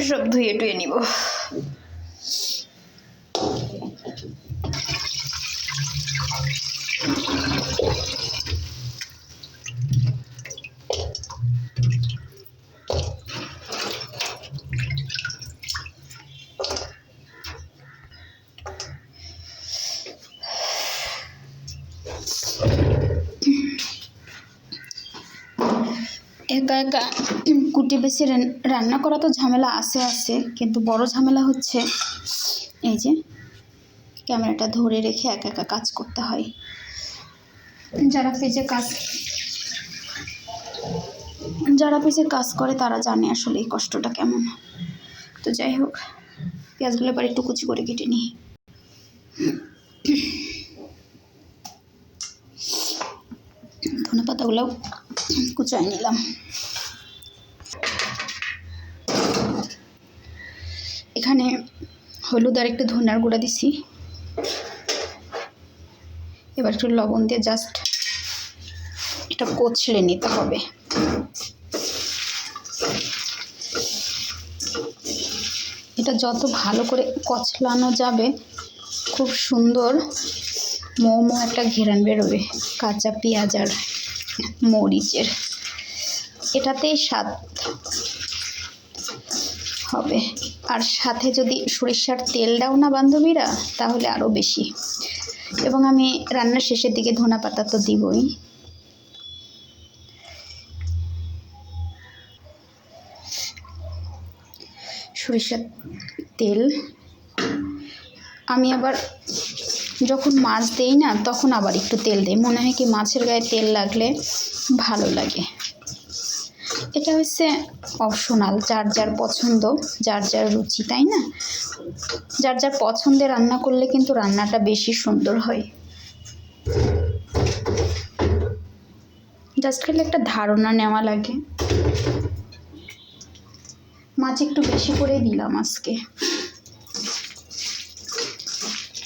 সব ধুয়ে টুয়ে নিব। একা একা কুটি বেছে রান্না করা তো ঝামেলা আছে, কিন্তু বড় ঝামেলা হচ্ছে এই যে ক্যামেরাটা ধরে রেখে একা একা কাজ করতে হয়। যারা পেজে কাজ করে তারা জানে আসলে এই কষ্টটা কেমন। তো যাই হোক, পেঁয়াজগুলো এবার একটু কুচি করে কেটে নিই। ধনে পাতাগুলো কুচাই নিলাম। এখানে হলুদ আর একটু ধনিয়ার গুঁড়া দিছি। এবার একটু লবণ দিয়ে জাস্ট এটা কচলে নিতে হবে। এটা যত ভালো করে কচলানো যাবে খুব সুন্দর মোমো একটা ঘেরান বেরোবে কাঁচা পেঁয়াজ আর মরিচের। এটাতেই স্বাদ হবে। আর সাথে যদি সরিষার তেল দাও না বান্ধবীরা, তাহলে আরও বেশি। এবং আমি রান্নার শেষের দিকে ধনে পাতা তো দিবই। সরিষার তেল আমি আবার যখন মাছ দেই না তখন আবার একটু তেল দেই, মনে হয় কি মাছের গায়ে তেল লাগলে ভালো লাগে। এটা হচ্ছে অপশনাল, যার যার পছন্দ, যার যার রুচি, তাই না? যার যার পছন্দে রান্না করলে কিন্তু রান্নাটা বেশি সুন্দর হয়। জাস্ট খালি একটা ধারণা নেওয়া লাগে। মাছ একটু বেশি করে দিলাম আজকে।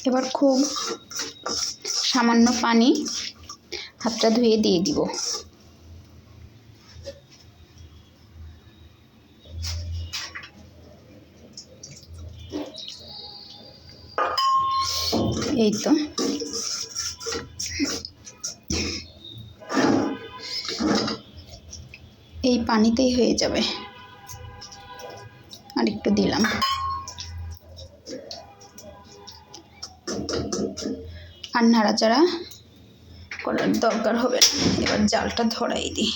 এবার খুব সামান্য পানি হাতটা ধুয়ে দিয়ে দিব। এই তো এই পানিতেই হয়ে যাবে। আর একটু দিলাম। আর নাড়াচাড়া করার দরকার হবে না। এবার জালটা ধরাই দিই।